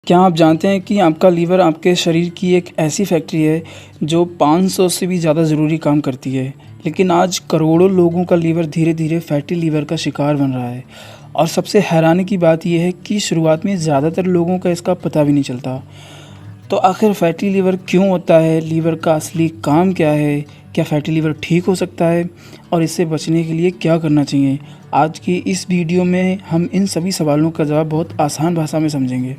क्या आप जानते हैं कि आपका लीवर आपके शरीर की एक ऐसी फैक्ट्री है जो 500 से भी ज़्यादा ज़रूरी काम करती है। लेकिन आज करोड़ों लोगों का लीवर धीरे धीरे फैटी लीवर का शिकार बन रहा है। और सबसे हैरानी की बात यह है कि शुरुआत में ज़्यादातर लोगों का इसका पता भी नहीं चलता। तो आखिर फैटी लीवर क्यों होता है, लीवर का असली काम क्या है, क्या फैटी लीवर ठीक हो सकता है और इससे बचने के लिए क्या करना चाहिए। आज की इस वीडियो में हम इन सभी सवालों का जवाब बहुत आसान भाषा में समझेंगे।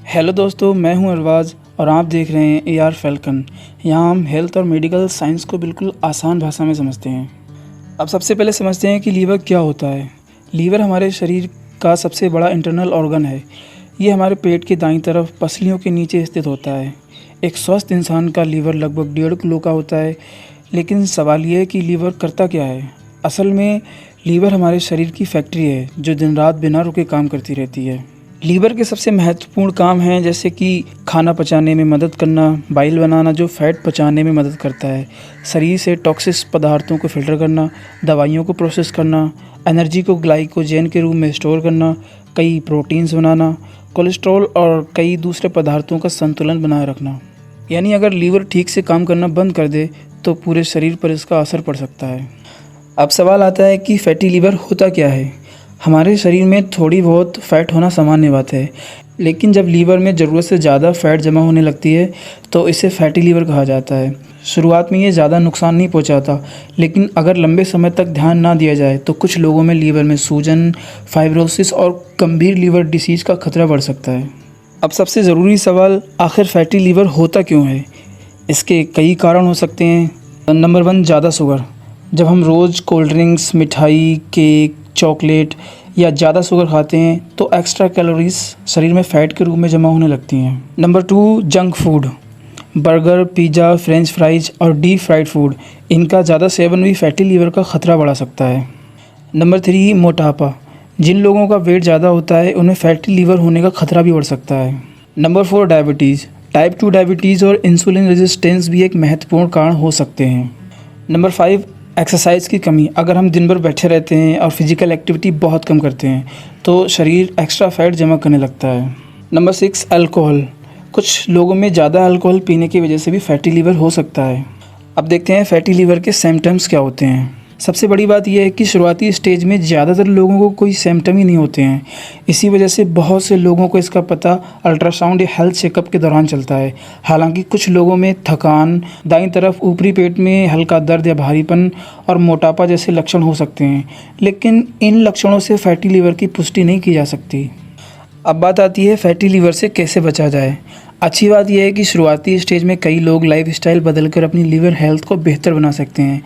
हेलो दोस्तों, मैं हूं अरबाज और आप देख रहे हैं AR फैल्कन। यहाँ हम हेल्थ और मेडिकल साइंस को बिल्कुल आसान भाषा में समझते हैं। अब सबसे पहले समझते हैं कि लीवर क्या होता है। लीवर हमारे शरीर का सबसे बड़ा इंटरनल ऑर्गन है। ये हमारे पेट के दाईं तरफ पसलियों के नीचे स्थित होता है। एक स्वस्थ इंसान का लीवर लगभग 1.5 किलो का होता है। लेकिन सवाल ये है कि लीवर करता क्या है। असल में लीवर हमारे शरीर की फैक्ट्री है जो दिन रात बिना रुके काम करती रहती है। लीवर के सबसे महत्वपूर्ण काम हैं जैसे कि खाना पचाने में मदद करना, बाइल बनाना जो फैट पचाने में मदद करता है, शरीर से टॉक्सिक पदार्थों को फिल्टर करना, दवाइयों को प्रोसेस करना, एनर्जी को ग्लाइकोजन के रूप में स्टोर करना, कई प्रोटीन्स बनाना, कोलेस्ट्रॉल और कई दूसरे पदार्थों का संतुलन बनाए रखना। यानी अगर लीवर ठीक से काम करना बंद कर दे तो पूरे शरीर पर इसका असर पड़ सकता है। अब सवाल आता है कि फैटी लीवर होता क्या है। हमारे शरीर में थोड़ी बहुत फ़ैट होना सामान्य बात है, लेकिन जब लीवर में ज़रूरत से ज़्यादा फ़ैट जमा होने लगती है तो इसे फैटी लीवर कहा जाता है। शुरुआत में ये ज़्यादा नुकसान नहीं पहुंचाता, लेकिन अगर लंबे समय तक ध्यान ना दिया जाए तो कुछ लोगों में लीवर में सूजन, फाइब्रोसिस और गंभीर लीवर डिसीज़ का खतरा बढ़ सकता है। अब सबसे ज़रूरी सवाल, आखिर फैटी लीवर होता क्यों है। इसके कई कारण हो सकते हैं। नंबर 1, ज़्यादा शुगर। जब हम रोज़ कोल्ड ड्रिंक्स, मिठाई, केक, चॉकलेट या ज़्यादा शुगर खाते हैं तो एक्स्ट्रा कैलोरीज शरीर में फ़ैट के रूप में जमा होने लगती हैं। Number 2, junk food. Burger, pizza, French fries और डीप फ्राइड फूड, इनका ज़्यादा सेवन भी फैटी लीवर का खतरा बढ़ा सकता है। नंबर 3, मोटापा। जिन लोगों का वेट ज़्यादा होता है उनमें फैटी लीवर होने का खतरा भी बढ़ सकता है। Number 4, diabetes. टाइप 2 डायबिटीज़ और इंसुलिन रेजिस्टेंस भी एक महत्वपूर्ण कारण हो सकते हैं। नंबर 5, एक्सरसाइज की कमी। अगर हम दिन भर बैठे रहते हैं और फिजिकल एक्टिविटी बहुत कम करते हैं तो शरीर एक्स्ट्रा फैट जमा करने लगता है। Number 6, alcohol. कुछ लोगों में ज़्यादा अल्कोहल पीने की वजह से भी फैटी लीवर हो सकता है। अब देखते हैं फैटी लीवर के सिम्टम्स क्या होते हैं। सबसे बड़ी बात यह है कि शुरुआती स्टेज में ज़्यादातर लोगों को कोई सिम्टम ही नहीं होते हैं। इसी वजह से बहुत से लोगों को इसका पता अल्ट्रासाउंड या हेल्थ चेकअप के दौरान चलता है। हालांकि कुछ लोगों में थकान, दाईं तरफ ऊपरी पेट में हल्का दर्द या भारीपन और मोटापा जैसे लक्षण हो सकते हैं, लेकिन इन लक्षणों से फैटी लीवर की पुष्टि नहीं की जा सकती। अब बात आती है फैटी लीवर से कैसे बचा जाए। अच्छी बात यह है कि शुरुआती स्टेज में कई लोग लाइफस्टाइल बदलकर अपनी लीवर हेल्थ को बेहतर बना सकते हैं।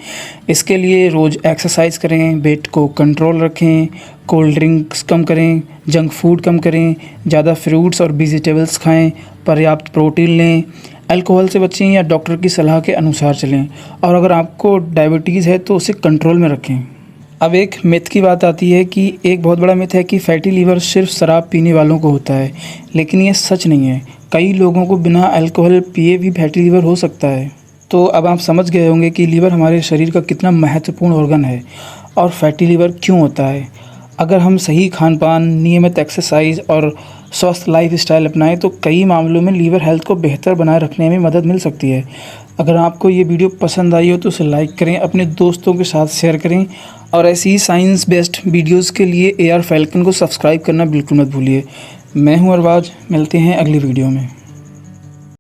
इसके लिए रोज़ एक्सरसाइज करें, वेट को कंट्रोल रखें, कोल्ड ड्रिंक्स कम करें, जंक फूड कम करें, ज़्यादा फ्रूट्स और वेजिटेबल्स खाएं, पर्याप्त प्रोटीन लें, अल्कोहल से बचें या डॉक्टर की सलाह के अनुसार चलें, और अगर आपको डायबिटीज़ है तो उसे कंट्रोल में रखें। अब एक मिथ की बात आती है कि एक बहुत बड़ा मिथ है कि फैटी लीवर सिर्फ शराब पीने वालों को होता है, लेकिन ये सच नहीं है। कई लोगों को बिना अल्कोहल पिए भी फैटी लीवर हो सकता है। तो अब आप समझ गए होंगे कि लीवर हमारे शरीर का कितना महत्वपूर्ण ऑर्गन है और फैटी लीवर क्यों होता है। अगर हम सही खान पान, नियमित एक्सरसाइज और स्वस्थ लाइफ स्टाइल अपनाएं तो कई मामलों में लीवर हेल्थ को बेहतर बनाए रखने में मदद मिल सकती है। अगर आपको ये वीडियो पसंद आई हो तो उसे लाइक करें, अपने दोस्तों के साथ शेयर करें और ऐसी ही साइंस बेस्ड वीडियोस के लिए AR फैल्कन को सब्सक्राइब करना बिल्कुल मत भूलिए। मैं हूं अरबाज, मिलते हैं अगली वीडियो में।